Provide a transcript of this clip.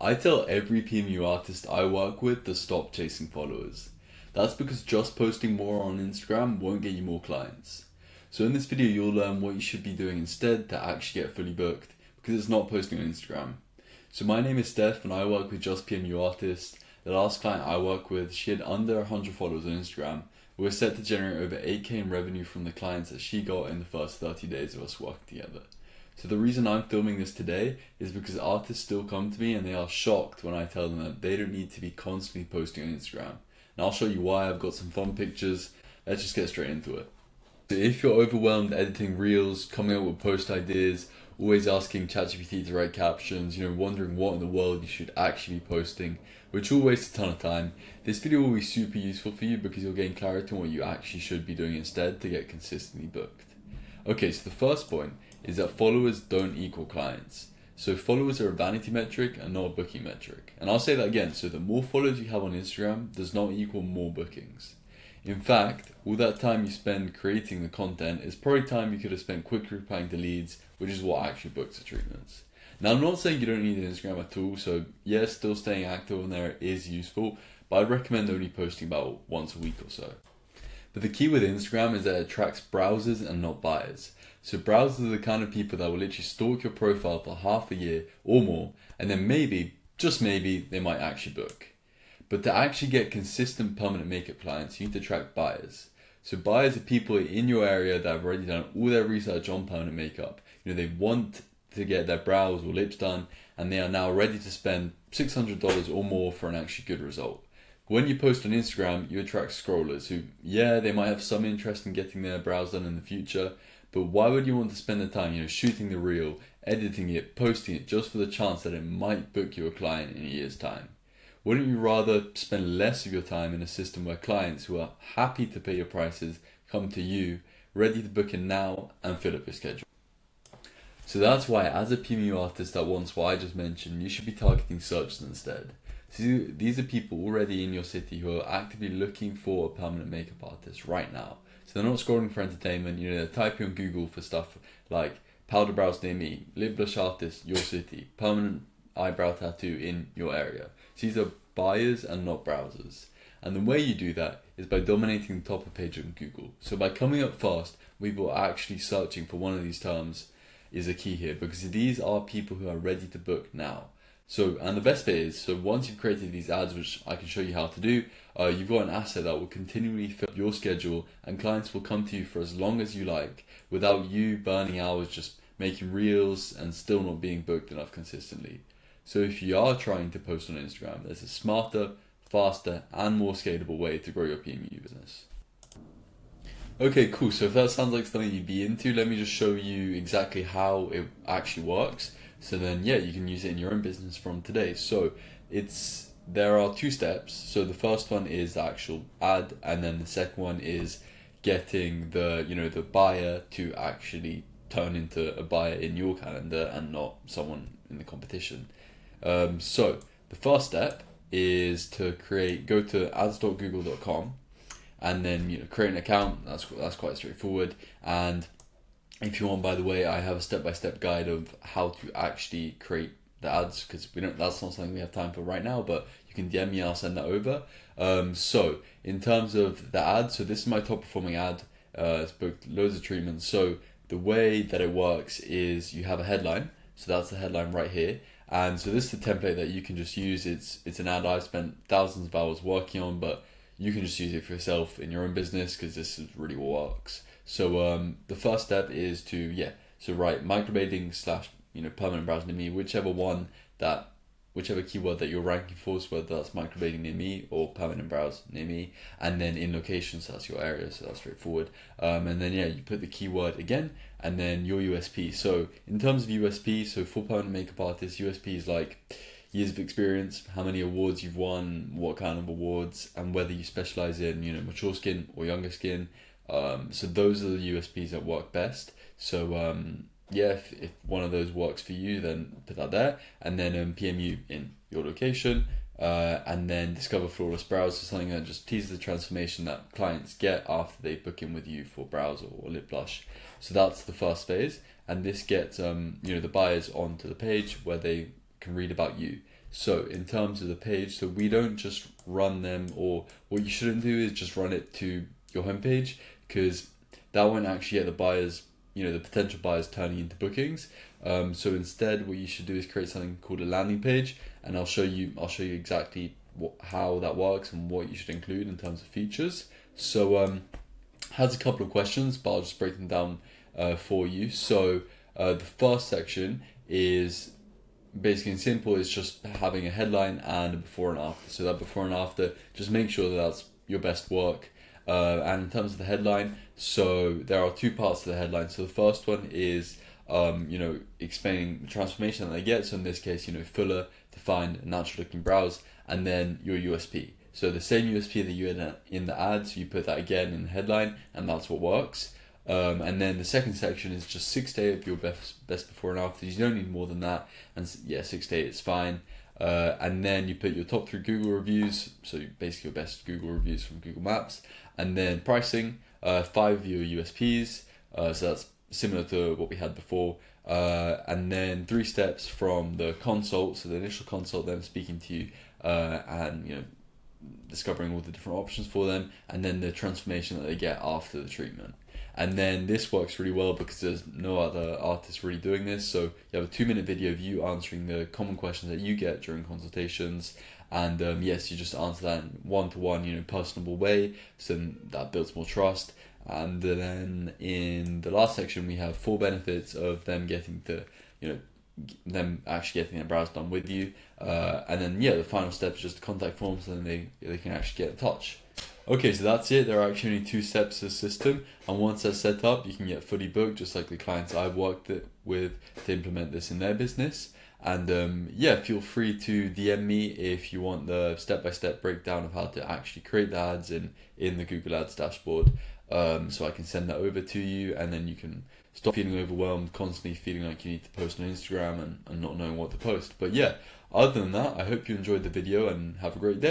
I tell every PMU artist I work with to stop chasing followers. That's because just posting more on Instagram won't get you more clients. So in this video you'll learn what you should be doing instead to actually get fully booked, because it's not posting on Instagram. So my name is Steph and I work with Just PMU Artists. The last client I work with, she had under 100 followers on Instagram. We were set to generate over 8k in revenue from the clients that she got in the first 30 days of us working together. So the reason I'm filming this today is because artists still come to me and they are shocked when I tell them that they don't need to be constantly posting on Instagram. And I'll show you why. I've got some fun pictures. Let's just get straight into it. So if you're overwhelmed editing reels, coming up with post ideas, always asking ChatGPT to write captions, wondering what in the world you should actually be posting, which will waste a ton of time, this video will be super useful for you because you'll gain clarity on what you actually should be doing instead to get consistently booked. Okay, so the first point is that followers don't equal clients. So followers are a vanity metric and not a booking metric. And I'll say that again, so the more followers you have on Instagram does not equal more bookings. In fact, all that time you spend creating the content is probably time you could have spent quickly replying to leads, which is what actually books the treatments. Now, I'm not saying you don't need an Instagram at all, so yes, still staying active on there is useful, but I'd recommend only posting about once a week or so. But the key with Instagram is that it attracts browsers and not buyers. So browsers are the kind of people that will literally stalk your profile for half a year or more, and then maybe, just maybe, they might actually book. But to actually get consistent permanent makeup clients, you need to attract buyers. So buyers are people in your area that have already done all their research on permanent makeup. They want to get their brows or lips done, and they are now ready to spend $600 or more for an actually good result. When you post on Instagram, you attract scrollers who, yeah, they might have some interest in getting their brows done in the future, but why would you want to spend the time, shooting the reel, editing it, posting it, just for the chance that it might book you a client in a year's time? Wouldn't you rather spend less of your time in a system where clients who are happy to pay your prices come to you, ready to book in now and fill up your schedule? So that's why, as a PMU artist that wants what I just mentioned, you should be targeting searches instead. So these are people already in your city who are actively looking for a permanent makeup artist right now. So they're not scrolling for entertainment, they're typing on Google for stuff like powder brows near me, lip blush artist, your city, permanent eyebrow tattoo in your area. So these are buyers and not browsers. And the way you do that is by dominating the top of page on Google. So by coming up fast, people are actually searching for one of these terms is a key here, because these are people who are ready to book now. So, and the best bit is, so once you've created these ads, which I can show you how to do, you've got an asset that will continually fill your schedule and clients will come to you for as long as you like without you burning hours just making reels and still not being booked enough consistently. So if you are trying to post on Instagram, there's a smarter, faster and more scalable way to grow your PMU business. Okay, cool. So if that sounds like something you'd be into, let me just show you exactly how it actually works. So then, yeah, you can use it in your own business from today. So there are two steps. So the first one is the actual ad, and then the second one is getting the buyer to actually turn into a buyer in your calendar and not someone in the competition. So the first step is to go to ads.google.com and then create an account. That's quite straightforward. And if you want, by the way, I have a step-by-step guide of how to actually create the ads, because that's not something we have time for right now, but you can DM me, I'll send that over. So in terms of the ad, so this is my top performing ad. It's booked loads of treatments. So the way that it works is you have a headline. So that's the headline right here. And so this is the template that you can just use. It's an ad I've spent thousands of hours working on, but you can just use it for yourself in your own business because this is really what works. So the first step is to write microblading / permanent brows near me, whichever keyword that you're ranking for, so whether that's microblading near me or permanent brows near me, and then in locations, that's your area, so that's straightforward. And then you put the keyword again, and then your USP. So in terms of USP, so for permanent makeup artists, USP is like years of experience, how many awards you've won, what kind of awards, and whether you specialize in mature skin or younger skin. So those are the USPs that work best. So if one of those works for you, then put that there, and then PMU in your location, and then discover flawless brows, so something that just teases the transformation that clients get after they book in with you for brows or lip blush. So that's the first phase, and this gets the buyers onto the page where they can read about you. So in terms of the page, so we don't just run them, or what you shouldn't do is just run it to your homepage, because that won't actually get the buyers, the potential buyers turning into bookings. So instead, what you should do is create something called a landing page, and I'll show you exactly how that works and what you should include in terms of features. So has a couple of questions, but I'll just break them down for you. So the first section is basically simple. It's just having a headline and a before and after. So that before and after, just make sure that that's your best work. And in terms of the headline, so there are two parts to the headline. So the first one is explaining the transformation that they get. So in this case, fuller, defined, natural looking brows, and then your USP. So the same USP that you had in the ads, you put that again in the headline, and that's what works. And then the second section is just 6 to 8 of your best before and after. You don't need more than that, and 6 to 8 is fine. And then you put your top 3 Google reviews, so basically your best Google reviews from Google Maps, and then pricing, 5 of your USPs, so that's similar to what we had before, and then 3 steps from the consult, so the initial consult, them speaking to you, and discovering all the different options for them, and then the transformation that they get after the treatment. And then this works really well because there's no other artists really doing this. So you have a 2-minute video of you answering the common questions that you get during consultations. And yes, you just answer that in one-to-one, personable way. So then that builds more trust. And then in the last section, we have 4 benefits of them getting to, them actually getting their brows done with you. And then, the final step is just the contact forms, and then they can actually get in touch. Okay, so that's it. There are actually only 2 steps to the system, and once that's set up, you can get fully booked, just like the clients I've worked with to implement this in their business. And feel free to DM me if you want the step-by-step breakdown of how to actually create the ads in the Google Ads dashboard, so I can send that over to you, and then you can stop feeling overwhelmed, constantly feeling like you need to post on Instagram and not knowing what to post. But other than that, I hope you enjoyed the video and have a great day.